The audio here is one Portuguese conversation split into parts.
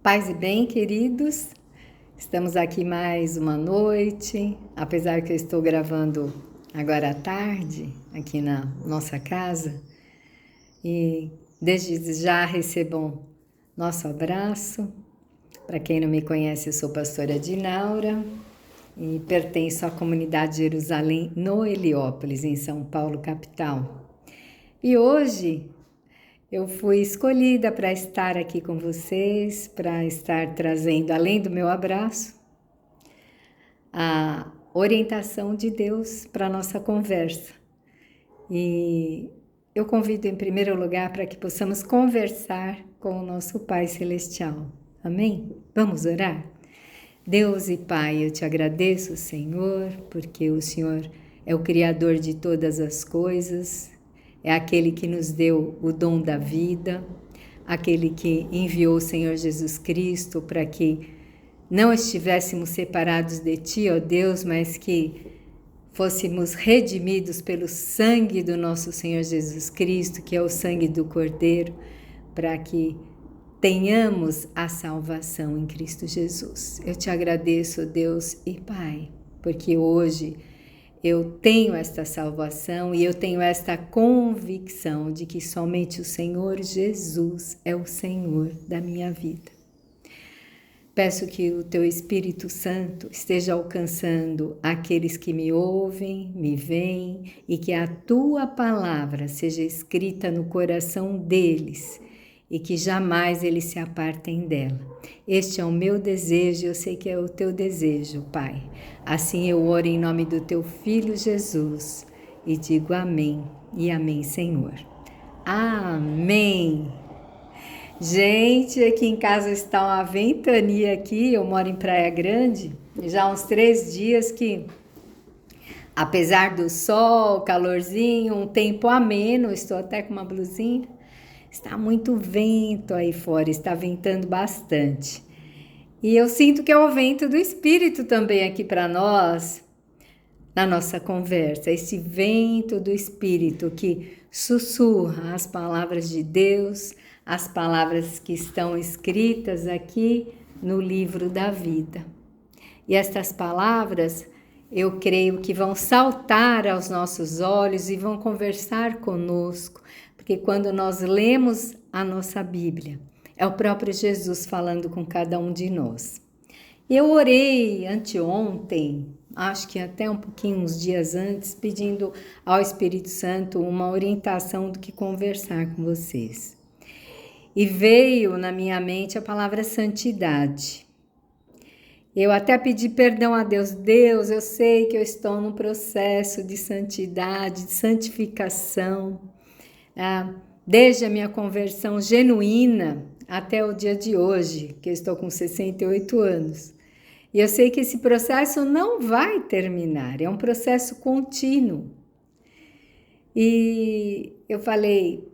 Paz e bem, queridos, estamos aqui mais uma noite, apesar que eu estou gravando agora à tarde, aqui na nossa casa, e desde já recebam nosso abraço. Para quem não me conhece, eu sou pastora Dinaura e pertenço à comunidade Jerusalém no Heliópolis, em São Paulo, capital. E hoje eu fui escolhida para estar aqui com vocês, para estar trazendo, além do meu abraço, a orientação de Deus para a nossa conversa. E eu convido em primeiro lugar para que possamos conversar com o nosso Pai Celestial. Amém? Vamos orar? Deus e Pai, eu te agradeço, Senhor, porque o Senhor é o Criador de todas as coisas, é aquele que nos deu o dom da vida, aquele que enviou o Senhor Jesus Cristo para que não estivéssemos separados de Ti, ó Deus, mas que fôssemos redimidos pelo sangue do nosso Senhor Jesus Cristo, que é o sangue do Cordeiro, para que tenhamos a salvação em Cristo Jesus. Eu te agradeço, Deus e Pai, porque hoje eu tenho esta salvação e eu tenho esta convicção de que somente o Senhor Jesus é o Senhor da minha vida. Peço que o Teu Espírito Santo esteja alcançando aqueles que me ouvem, me veem, e que a Tua palavra seja escrita no coração deles e que jamais eles se apartem dela. Este é o meu desejo, eu sei que é o Teu desejo, Pai. Assim eu oro em nome do Teu Filho Jesus e digo amém e amém, Senhor. Amém! Gente, aqui em casa está uma ventania aqui, eu moro em Praia Grande, já há uns 3 dias que, apesar do sol, calorzinho, um tempo ameno, estou até com uma blusinha, está muito vento aí fora, está ventando bastante. E eu sinto que é o vento do Espírito também aqui para nós, na nossa conversa, esse vento do Espírito que sussurra as palavras de Deus, as palavras que estão escritas aqui no livro da vida. E estas palavras, eu creio que vão saltar aos nossos olhos e vão conversar conosco, porque quando nós lemos a nossa Bíblia, é o próprio Jesus falando com cada um de nós. Eu orei anteontem, acho que até um pouquinho, uns dias antes, pedindo ao Espírito Santo uma orientação do que conversar com vocês. E veio na minha mente a palavra santidade. Eu até pedi perdão a Deus. Deus, eu sei que eu estou num processo de santidade, de santificação, desde a minha conversão genuína até o dia de hoje, que eu estou com 68 anos. E eu sei que esse processo não vai terminar, é um processo contínuo. E eu falei,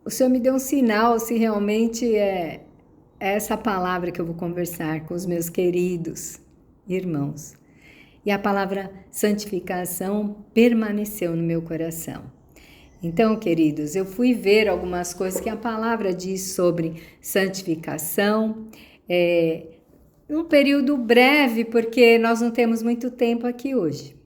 o Senhor me deu um sinal se realmente é essa palavra que eu vou conversar com os meus queridos irmãos. E a palavra santificação permaneceu no meu coração. Então, queridos, eu fui ver algumas coisas que a palavra diz sobre santificação, num período breve, porque nós não temos muito tempo aqui hoje.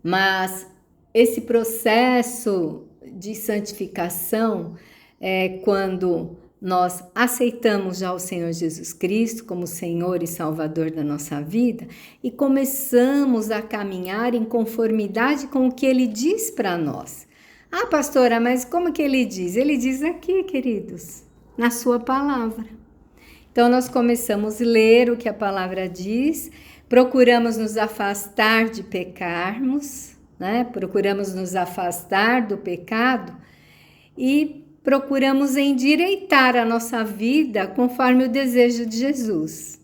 Mas esse processo de santificação é quando nós aceitamos já o Senhor Jesus Cristo como Senhor e Salvador da nossa vida e começamos a caminhar em conformidade com o que Ele diz para nós. Ah, pastora, mas como que Ele diz? Ele diz aqui, queridos, na sua palavra. Então, nós começamos a ler o que a palavra diz, procuramos nos afastar de pecarmos, né? Procuramos nos afastar do pecado e procuramos endireitar a nossa vida conforme o desejo de Jesus.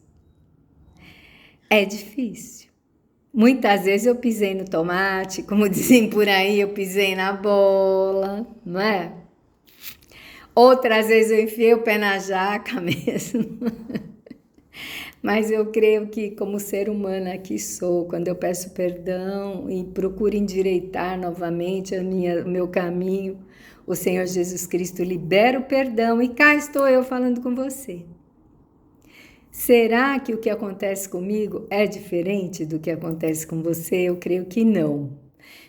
É difícil. Muitas vezes eu pisei no tomate, como dizem por aí, eu pisei na bola, não é? Outras vezes eu enfiei o pé na jaca mesmo. Mas eu creio que como ser humana que sou, quando eu peço perdão e procuro endireitar novamente o meu caminho, o Senhor Jesus Cristo libera o perdão e cá estou eu falando com você. Será que o que acontece comigo é diferente do que acontece com você? Eu creio que não.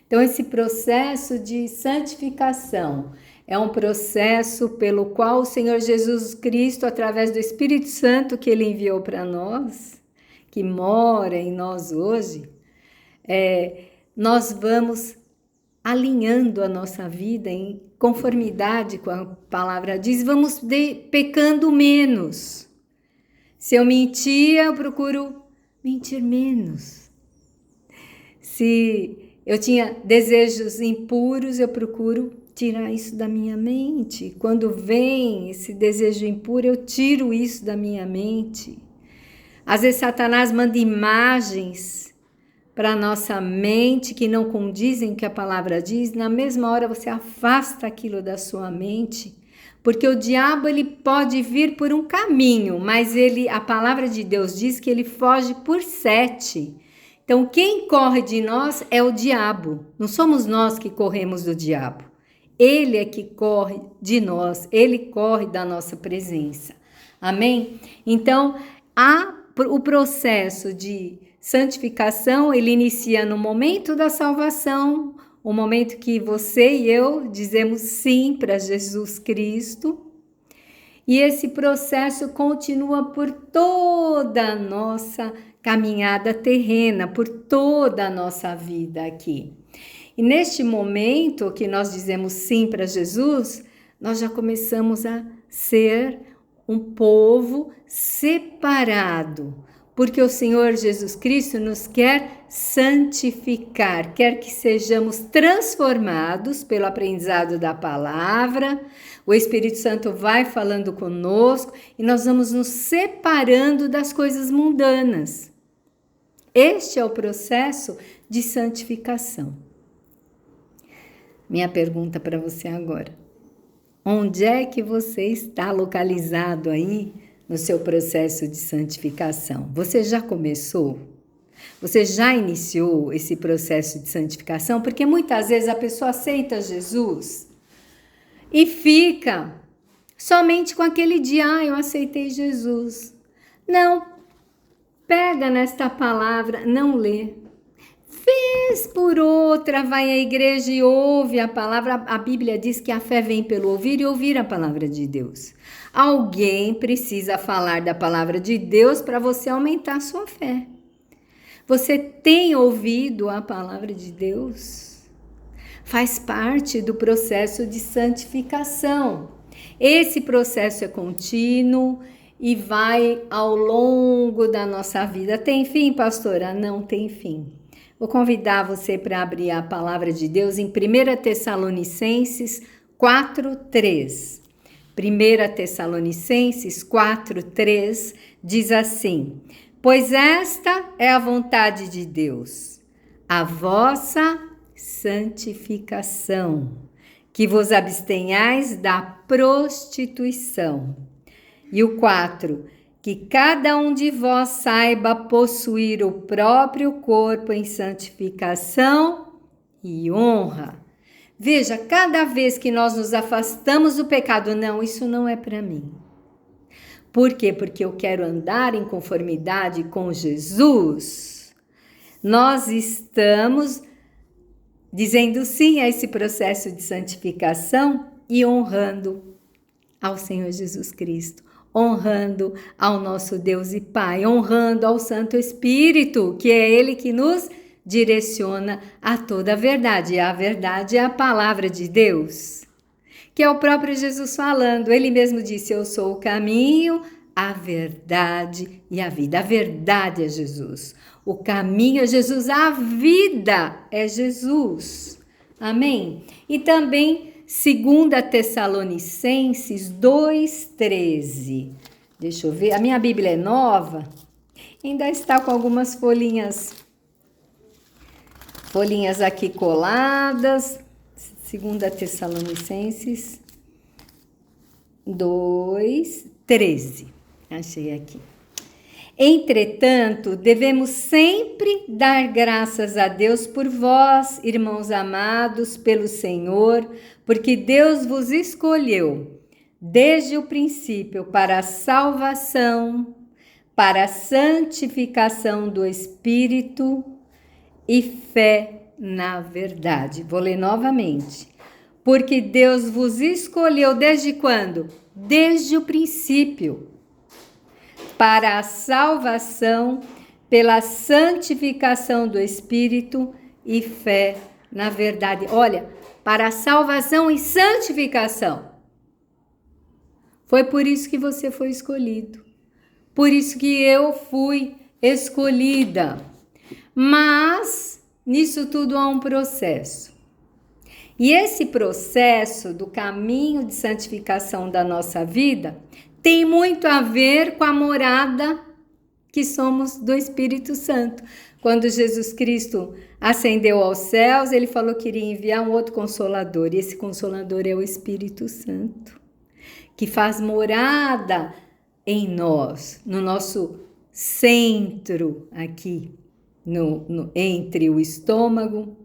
Então, esse processo de santificação é um processo pelo qual o Senhor Jesus Cristo, através do Espírito Santo que Ele enviou para nós, que mora em nós hoje, nós vamos alinhando a nossa vida em conformidade com a palavra diz, vamos pecando menos. Se eu mentia, eu procuro mentir menos. Se eu tinha desejos impuros, eu procuro tirar isso da minha mente. Quando vem esse desejo impuro, eu tiro isso da minha mente. Às vezes Satanás manda imagens para a nossa mente que não condizem com o que a palavra diz. Na mesma hora você afasta aquilo da sua mente. Porque o diabo ele pode vir por um caminho, mas a palavra de Deus diz que ele foge por 7. Então quem corre de nós é o diabo, não somos nós que corremos do diabo. Ele é que corre de nós, ele corre da nossa presença. Amém? Então o processo de santificação ele inicia no momento da salvação, o momento que você e eu dizemos sim para Jesus Cristo. E esse processo continua por toda a nossa caminhada terrena, por toda a nossa vida aqui. E neste momento que nós dizemos sim para Jesus, nós já começamos a ser um povo separado, porque o Senhor Jesus Cristo nos quer santificar, quer que sejamos transformados pelo aprendizado da palavra. O Espírito Santo vai falando conosco e nós vamos nos separando das coisas mundanas. Este é o processo de santificação. Minha pergunta para você agora: onde é que você está localizado aí no seu processo de santificação? Você já começou? Você já iniciou esse processo de santificação? Porque muitas vezes a pessoa aceita Jesus e fica somente com aquele dia, eu aceitei Jesus. Não, pega nesta palavra, não lê. Vez por outra vai à igreja e ouve a palavra. A Bíblia diz que a fé vem pelo ouvir e ouvir a palavra de Deus. Alguém precisa falar da palavra de Deus para você aumentar a sua fé. Você tem ouvido a palavra de Deus? Faz parte do processo de santificação. Esse processo é contínuo e vai ao longo da nossa vida. Tem fim, pastora? Não tem fim. Vou convidar você para abrir a palavra de Deus em 1 Tessalonicenses 4:3. 1 Tessalonicenses 4:3 diz assim: pois esta é a vontade de Deus, a vossa santificação, que vos abstenhais da prostituição. E o 4, que cada um de vós saiba possuir o próprio corpo em santificação e honra. Veja, cada vez que nós nos afastamos do pecado, não, isso não é para mim. Por quê? Porque eu quero andar em conformidade com Jesus. Nós estamos dizendo sim a esse processo de santificação e honrando ao Senhor Jesus Cristo, honrando ao nosso Deus e Pai, honrando ao Santo Espírito, que é Ele que nos direciona a toda a verdade. E a verdade é a palavra de Deus, que é o próprio Jesus falando. Ele mesmo disse: eu sou o caminho, a verdade e a vida. A verdade é Jesus, o caminho é Jesus, a vida é Jesus. Amém? E também 2 Tessalonicenses 2:13. Deixa eu ver, a minha Bíblia é nova, ainda está com algumas folhinhas aqui coladas. 2 Tessalonicenses 2:13. Achei aqui. Entretanto, devemos sempre dar graças a Deus por vós, irmãos amados, pelo Senhor, porque Deus vos escolheu desde o princípio para a salvação, para a santificação do Espírito e fé na verdade. Vou ler novamente. Porque Deus vos escolheu desde quando? Desde o princípio, para a salvação, pela santificação do Espírito e fé na verdade. Olha, para a salvação e santificação. Foi por isso que você foi escolhido. Por isso que eu fui escolhida. Mas nisso tudo há um processo. E esse processo do caminho de santificação da nossa vida tem muito a ver com a morada que somos do Espírito Santo. Quando Jesus Cristo ascendeu aos céus, ele falou que iria enviar um outro Consolador. E esse Consolador é o Espírito Santo, que faz morada em nós, no nosso centro aqui, entre o estômago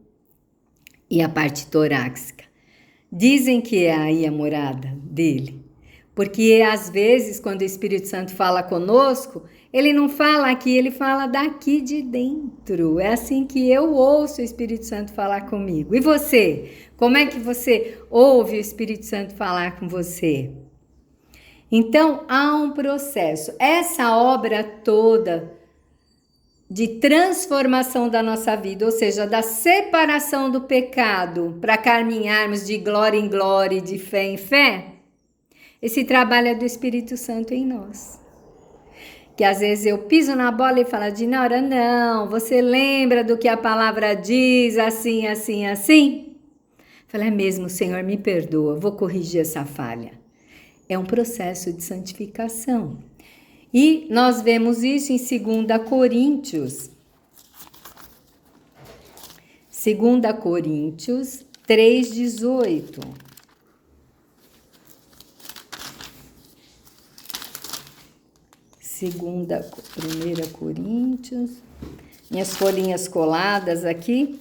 e a parte torácica. Dizem que é aí a morada dele, porque às vezes quando o Espírito Santo fala conosco, ele não fala aqui, ele fala daqui de dentro. É assim que eu ouço o Espírito Santo falar comigo. E você? Como é que você ouve o Espírito Santo falar com você? Então, há um processo. Essa obra toda de transformação da nossa vida, ou seja, da separação do pecado para caminharmos de glória em glória e de fé em fé, esse trabalho é do Espírito Santo em nós. Que às vezes eu piso na bola e falo, Dinora, não, você lembra do que a palavra diz, assim, assim, assim? Fala, é mesmo, Senhor, me perdoa, vou corrigir essa falha. É um processo de santificação. E nós vemos isso em 2 Coríntios. 2 Coríntios 3,18. 1 Coríntios, minhas folhinhas coladas aqui,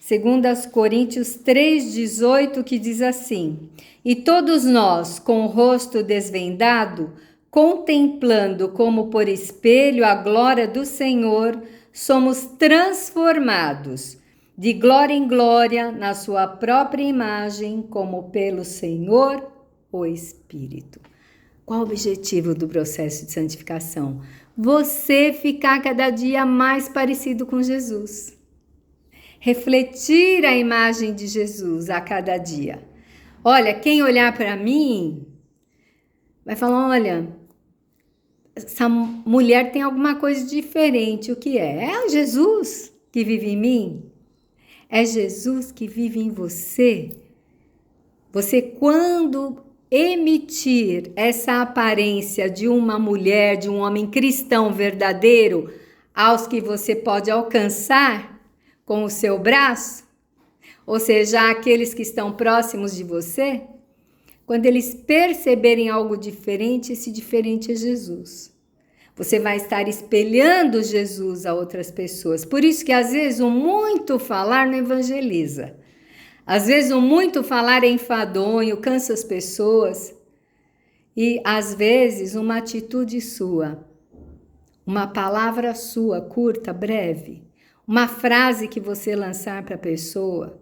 2 Coríntios 3,18, que diz assim: E todos nós, com o rosto desvendado, contemplando como por espelho a glória do Senhor, somos transformados de glória em glória na sua própria imagem, como pelo Senhor, o Espírito. Qual o objetivo do processo de santificação? Você ficar cada dia mais parecido com Jesus. Refletir a imagem de Jesus a cada dia. Olha, quem olhar para mim vai falar, olha, essa mulher tem alguma coisa diferente. O que é? É o Jesus que vive em mim? É Jesus que vive em você? Você, quando emitir essa aparência de uma mulher, de um homem cristão verdadeiro, aos que você pode alcançar com o seu braço, ou seja, aqueles que estão próximos de você, quando eles perceberem algo diferente, esse diferente é Jesus. Você vai estar espelhando Jesus a outras pessoas. Por isso que às vezes o muito falar não evangeliza. Às vezes o muito falar é enfadonho, cansa as pessoas. E às vezes uma atitude sua, uma palavra sua, curta, breve, uma frase que você lançar para a pessoa,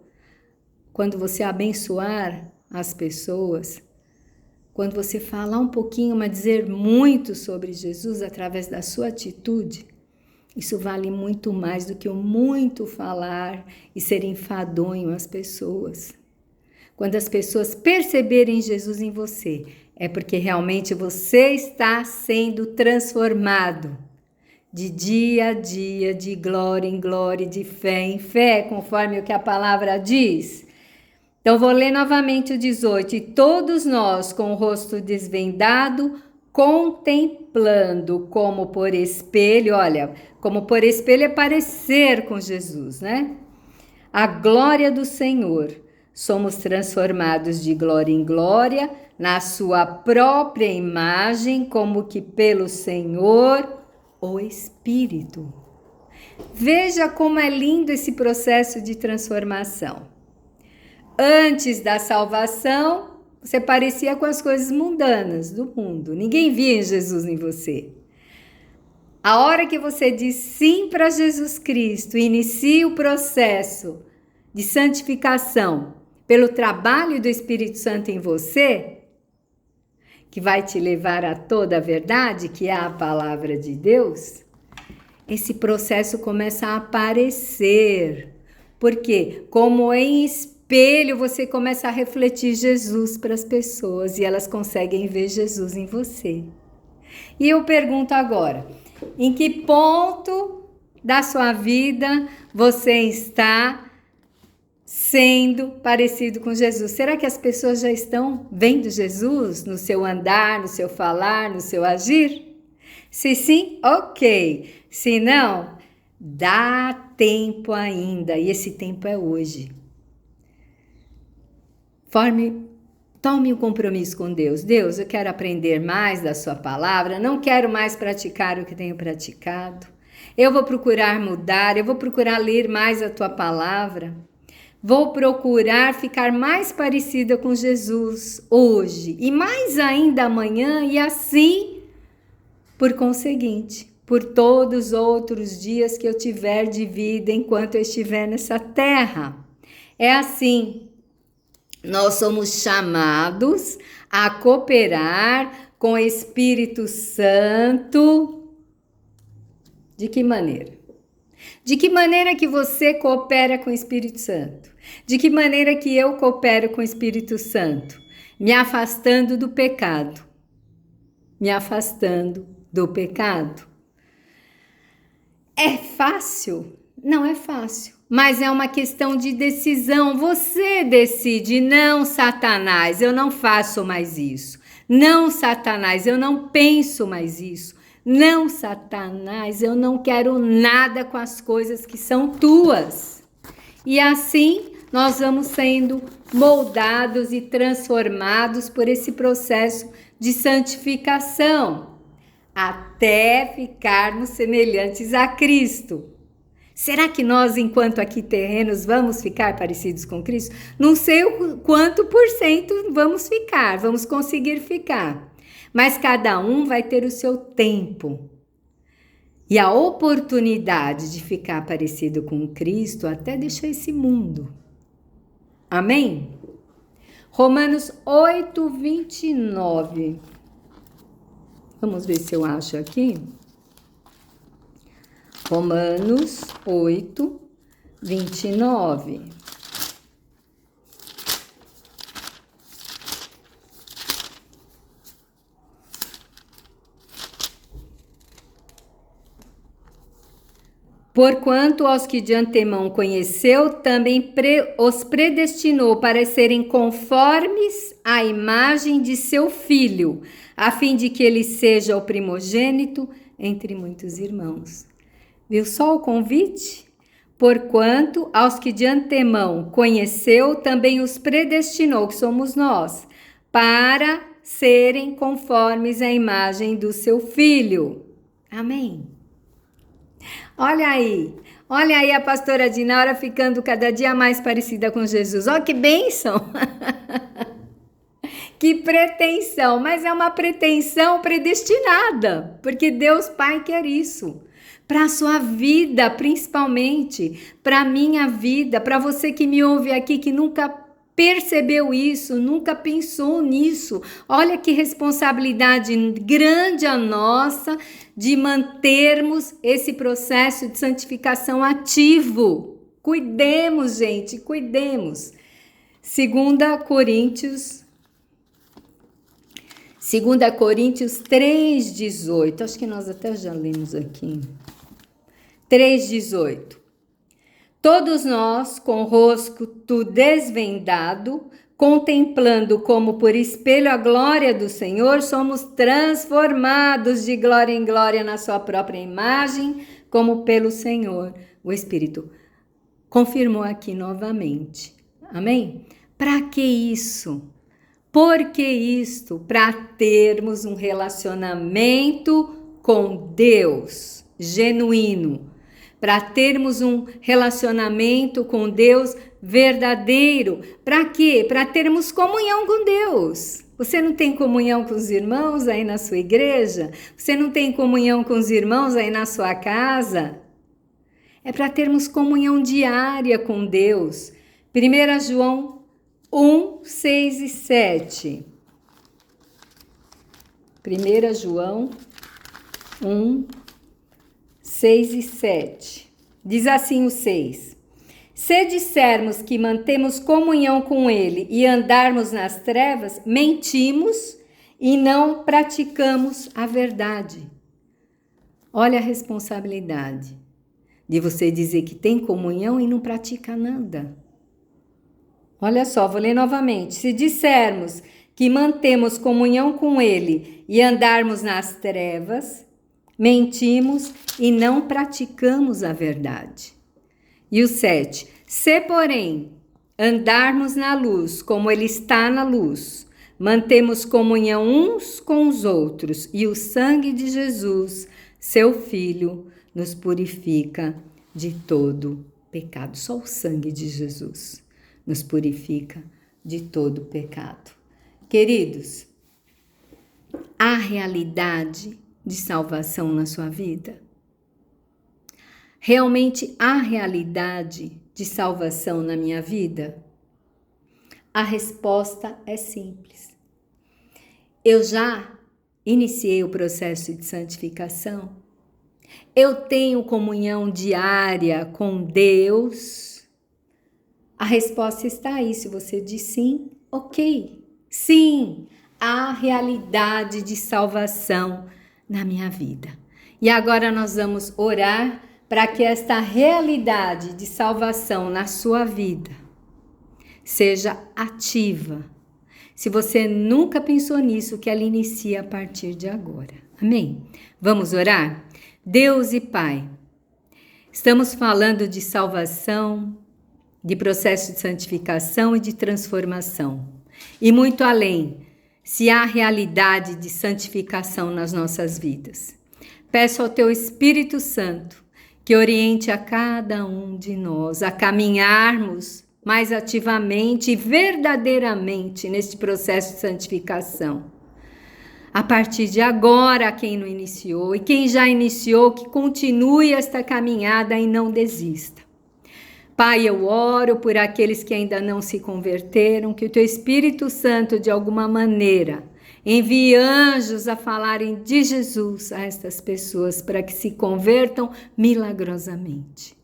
quando você abençoar as pessoas, quando você falar um pouquinho, mas dizer muito sobre Jesus através da sua atitude, isso vale muito mais do que o muito falar e ser enfadonho às pessoas. Quando as pessoas perceberem Jesus em você, é porque realmente você está sendo transformado de dia a dia, de glória em glória, de fé em fé, conforme o que a palavra diz. Então, vou ler novamente o 18. E todos nós, com o rosto desvendado, contemplando como por espelho, olha, como por espelho é parecer com Jesus, né? A glória do Senhor. Somos transformados de glória em glória, na sua própria imagem, como que pelo Senhor, o Espírito. Veja como é lindo esse processo de transformação. antes da salvação, você parecia com as coisas mundanas do mundo. Ninguém via Jesus em você. A hora que você diz sim para Jesus Cristo, inicia o processo de santificação pelo trabalho do Espírito Santo em você, que vai te levar a toda a verdade, que é a palavra de Deus, esse processo começa a aparecer. Porque, como em espelho, você começa a refletir Jesus para as pessoas e elas conseguem ver Jesus em você. E eu pergunto agora, em que ponto da sua vida você está sendo parecido com Jesus? Será que as pessoas já estão vendo Jesus no seu andar, no seu falar, no seu agir? Se sim, ok. Se não, dá tempo ainda, e esse tempo é hoje. Tome um compromisso com Deus. Deus, eu quero aprender mais da sua palavra, não quero mais praticar o que tenho praticado. Eu vou procurar mudar, eu vou procurar ler mais a tua palavra. Vou procurar ficar mais parecida com Jesus hoje e mais ainda amanhã, e assim, por conseguinte, por todos os outros dias que eu tiver de vida enquanto eu estiver nessa terra. É assim. Nós somos chamados a cooperar com o Espírito Santo. De que maneira? De que maneira que você coopera com o Espírito Santo? De que maneira que eu coopero com o Espírito Santo? Me afastando do pecado. Me afastando do pecado. É fácil? Não é fácil. Mas é uma questão de decisão. Você decide. Não, Satanás, eu não faço mais isso. Não, Satanás, eu não penso mais isso. Não, Satanás, eu não quero nada com as coisas que são tuas. E assim nós vamos sendo moldados e transformados por esse processo de santificação, até ficarmos semelhantes a Cristo. Será que nós, enquanto aqui terrenos, vamos ficar parecidos com Cristo? Não sei o quanto por cento vamos ficar, vamos conseguir ficar. Mas cada um vai ter o seu tempo e a oportunidade de ficar parecido com Cristo até deixar esse mundo. Amém? Romanos 8, 29. Vamos ver se eu acho aqui. Romanos 8, 29. Porquanto aos que de antemão conheceu, também os predestinou para serem conformes à imagem de seu Filho, a fim de que ele seja o primogênito entre muitos irmãos. Viu só o convite? Porquanto aos que de antemão conheceu, também os predestinou, que somos nós, para serem conformes à imagem do seu Filho. Amém. Olha aí a pastora Dinara ficando cada dia mais parecida com Jesus. Olha que bênção! Que pretensão, mas é uma pretensão predestinada, porque Deus Pai quer isso. Para a sua vida, principalmente, para a minha vida, para você que me ouve aqui, que nunca percebeu isso, nunca pensou nisso. Olha que responsabilidade grande a nossa de mantermos esse processo de santificação ativo. Cuidemos, gente, cuidemos. 2 Coríntios 3,18. Acho que nós até já lemos aqui. 3,18. Todos nós, com o rosto desvendado, contemplando como por espelho a glória do Senhor, somos transformados de glória em glória na sua própria imagem, como pelo Senhor. O Espírito confirmou aqui novamente. Amém? Para que isso? Por que isto? Para termos um relacionamento com Deus genuíno. Para termos um relacionamento com Deus verdadeiro. Para quê? Para termos comunhão com Deus. Você não tem comunhão com os irmãos aí na sua igreja? Você não tem comunhão com os irmãos aí na sua casa? É para termos comunhão diária com Deus. 1 João 1, 6 e 7. 1 João 1, 6 e 7. Diz assim o 6. Se dissermos que mantemos comunhão com Ele e andarmos nas trevas, mentimos e não praticamos a verdade. Olha a responsabilidade de você dizer que tem comunhão e não pratica nada. Olha só, vou ler novamente. Se dissermos que mantemos comunhão com Ele e andarmos nas trevas, mentimos e não praticamos a verdade. E o 7. Se, porém, andarmos na luz como Ele está na luz, mantemos comunhão uns com os outros e o sangue de Jesus, seu Filho, nos purifica de todo pecado. Só o sangue de Jesus nos purifica de todo pecado. Queridos, há realidade de salvação na sua vida? Realmente há realidade de salvação na minha vida? A resposta é simples. Eu já iniciei o processo de santificação? Eu tenho comunhão diária com Deus? A resposta está aí. Se você diz sim, ok. Sim, há realidade de salvação na minha vida. E agora nós vamos orar para que esta realidade de salvação na sua vida seja ativa. Se você nunca pensou nisso, que ela inicie a partir de agora. Amém? Vamos orar? Deus e Pai, estamos falando de salvação, de processo de santificação e de transformação. E muito além, se há realidade de santificação nas nossas vidas. Peço ao Teu Espírito Santo que oriente a cada um de nós a caminharmos mais ativamente e verdadeiramente neste processo de santificação. A partir de agora, quem não iniciou e quem já iniciou, que continue esta caminhada e não desista. Pai, eu oro por aqueles que ainda não se converteram, que o Teu Espírito Santo, de alguma maneira, envie anjos a falarem de Jesus a estas pessoas para que se convertam milagrosamente.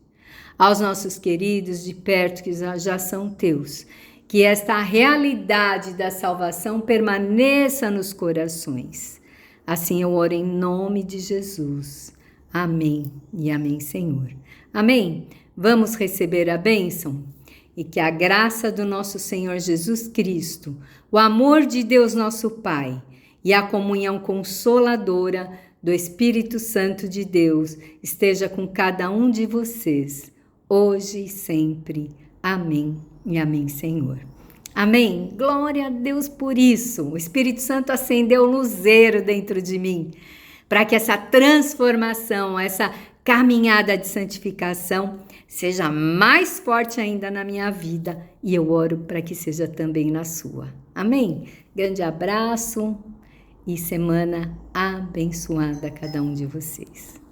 Aos nossos queridos de perto que já são Teus, que esta realidade da salvação permaneça nos corações. Assim eu oro em nome de Jesus. Amém e amém, Senhor. Amém? Vamos receber a bênção? E que a graça do nosso Senhor Jesus Cristo, o amor de Deus nosso Pai e a comunhão consoladora do Espírito Santo de Deus esteja com cada um de vocês, hoje e sempre. Amém e amém, Senhor. Amém? Glória a Deus por isso. O Espírito Santo acendeu o luzeiro dentro de mim, para que essa transformação, essa caminhada de santificação seja mais forte ainda na minha vida, e eu oro para que seja também na sua. Amém? Grande abraço e semana abençoada a cada um de vocês.